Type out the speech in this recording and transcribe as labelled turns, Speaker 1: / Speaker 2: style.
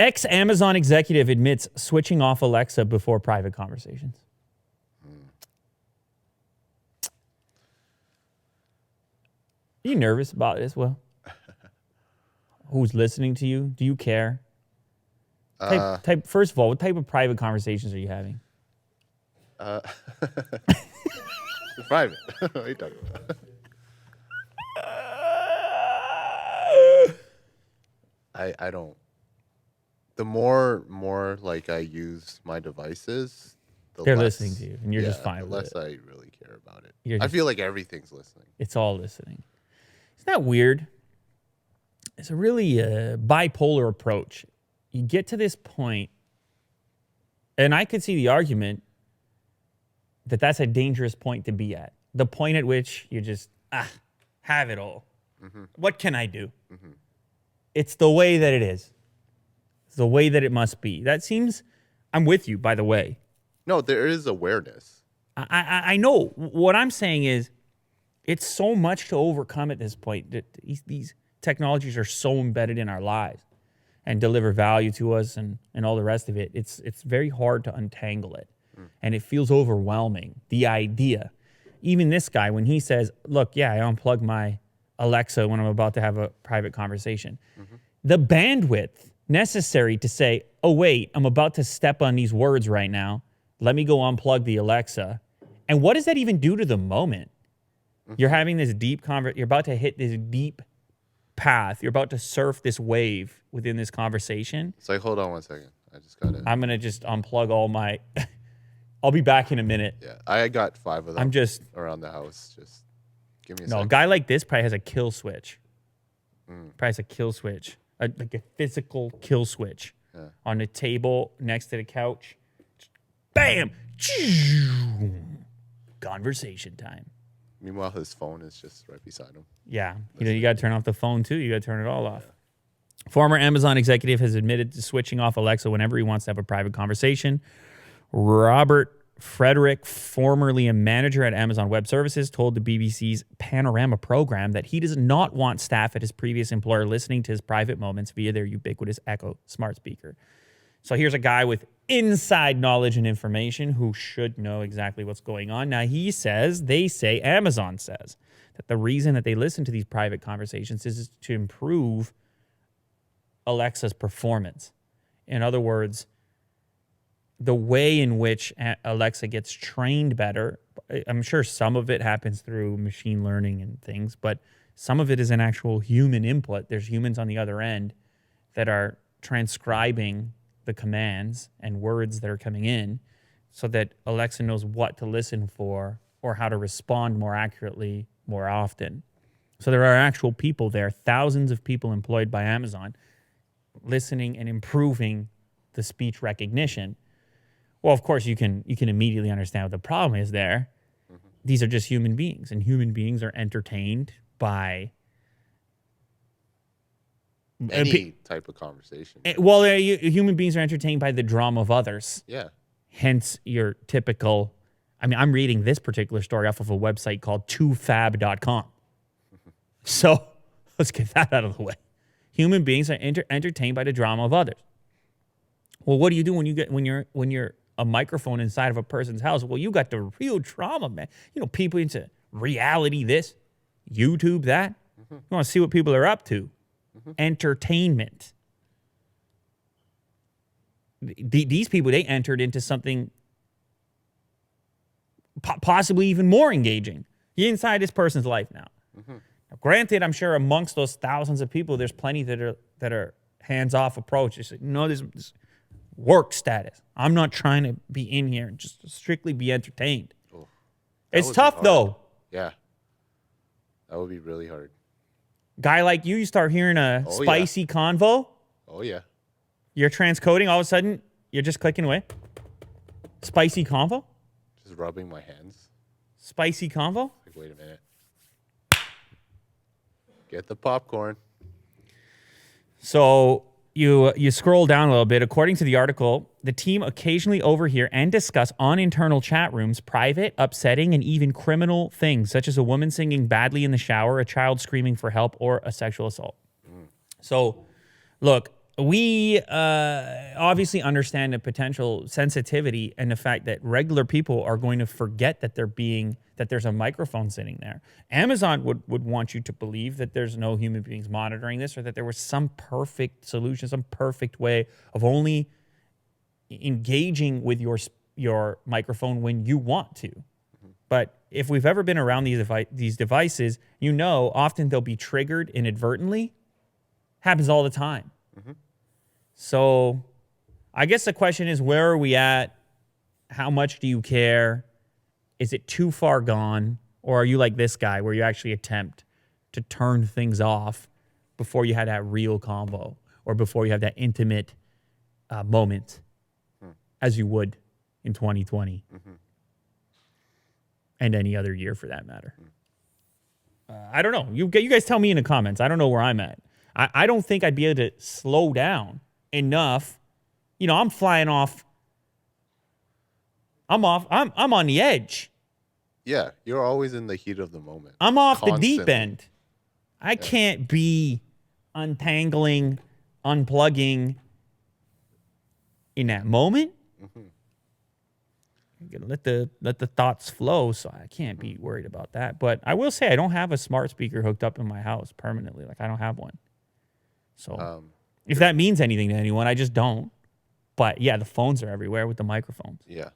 Speaker 1: Ex-Amazon executive admits switching off Alexa before private conversations. Are you nervous about this, Will? Who's listening to you? Do you care? First of all, what type of private conversations are you having?
Speaker 2: Private. What are you talking about? I don't. The more like I use my devices,
Speaker 1: they're listening to you, and you're just fine
Speaker 2: the
Speaker 1: with
Speaker 2: less
Speaker 1: it.
Speaker 2: I really care about it.
Speaker 1: You're
Speaker 2: I
Speaker 1: just-
Speaker 2: feel like everything's listening.
Speaker 1: It's all listening. Isn't that weird? It's a really bipolar approach. You get to this point, and I could see the argument that that's a dangerous point to be at. The point at which you just, have it all. Mm-hmm. What can I do? Mm-hmm. It's the way that it is. It's the way that it must be. That seems, I'm with you, by the way.
Speaker 2: No, there is awareness.
Speaker 1: I know. What I'm saying is, it's so much to overcome at this point. These technologies are so embedded in our lives and deliver value to us and all the rest of it. It's very hard to untangle it. And it feels overwhelming, the idea. Even this guy, when he says, look, I unplug my Alexa when I'm about to have a private conversation. Mm-hmm. The bandwidth necessary to say, oh, wait, I'm about to step on these words right now. Let me go unplug the Alexa. And what does that even do to the moment? Mm-hmm. You're having this deep you're about to hit this deep path. You're about to surf this wave within this conversation.
Speaker 2: It's like, hold on 1 second. I just got to.
Speaker 1: I'm going to just unplug all my... I'll be back in a minute.
Speaker 2: Yeah, I got 5 of them.
Speaker 1: I'm just...
Speaker 2: around the house. Just give me a
Speaker 1: No,
Speaker 2: second.
Speaker 1: a guy like this probably has a kill switch. Probably has a kill switch. Like a physical kill switch. Yeah. On the table next to the couch. Bam! Conversation time.
Speaker 2: Meanwhile, his phone is just right beside him.
Speaker 1: Yeah. You got to turn off the phone, too. You got to turn it all off. Former Amazon executive has admitted to switching off Alexa whenever he wants to have a private conversation. Robert Frederick, formerly a manager at Amazon Web Services, told the BBC's Panorama program that he does not want staff at his previous employer listening to his private moments via their ubiquitous Echo smart speaker. So here's a guy with inside knowledge and information who should know exactly what's going on. Now, Amazon says that the reason that they listen to these private conversations is to improve Alexa's performance. In other words, the way in which Alexa gets trained better, I'm sure some of it happens through machine learning and things, but some of it is an actual human input. There's humans on the other end that are transcribing the commands and words that are coming in so that Alexa knows what to listen for or how to respond more accurately more often. So there are actual people there, thousands of people employed by Amazon, listening and improving the speech recognition. Well, of course, you can immediately understand what the problem is there. Mm-hmm. These are just human beings, and human beings are entertained by
Speaker 2: any type of conversation.
Speaker 1: Well, human beings are entertained by the drama of others.
Speaker 2: Yeah.
Speaker 1: Hence your typical... I mean, I'm reading this particular story off of a website called twofab.com. So let's get that out of the way. Human beings are entertained by the drama of others. Well, what do you do when you're a microphone inside of a person's house? Well, you got the real drama, man. You know, people into reality this, YouTube that. Mm-hmm. You want to see what people are up to. Mm-hmm. Entertainment. These people, they entered into something possibly even more engaging. You're inside this person's life now. Mm-hmm. Now, granted, I'm sure amongst those thousands of people, there's plenty that are hands-off approach. It's like, no, this work status. I'm not trying to be in here and just strictly be entertained. Oh, it's tough, though.
Speaker 2: Yeah. That would be really hard.
Speaker 1: Guy like you start hearing a spicy convo.
Speaker 2: Oh, yeah.
Speaker 1: You're transcoding. All of a sudden, you're just clicking away. Spicy convo?
Speaker 2: Just rubbing my hands.
Speaker 1: Spicy convo?
Speaker 2: Like, wait a minute. Get the popcorn.
Speaker 1: So you scroll down a little bit. According to the article, the team occasionally overhear and discuss on internal chat rooms private, upsetting, and even criminal things, such as a woman singing badly in the shower, a child screaming for help, or a sexual assault. So, look, we obviously understand the potential sensitivity and the fact that regular people are going to forget that there's a microphone sitting there. Amazon would want you to believe that there's no human beings monitoring this, or that there was some perfect solution, some perfect way of only engaging with your microphone when you want to. But if we've ever been around these devices, often they'll be triggered inadvertently. Happens all the time. So I guess the question is, where are we at? How much do you care? Is it too far gone? Or are you like this guy where you actually attempt to turn things off before you had that real convo, or before you have that intimate moment as you would in 2020 and any other year for that matter? I don't know. You guys tell me in the comments. I don't know where I'm at. I don't think I'd be able to slow down enough. I'm flying off. I'm on the edge.
Speaker 2: Yeah, you're always in the heat of the moment.
Speaker 1: I'm off the deep
Speaker 2: Constantly.
Speaker 1: end. I can't be untangling, unplugging in that moment. You gotta let the thoughts flow, so I can't be worried about that. But I will say I don't have a smart speaker hooked up in my house permanently. Like, I don't have one. So if that means anything to anyone, I just don't. But yeah, the phones are everywhere with the microphones.
Speaker 2: Yeah.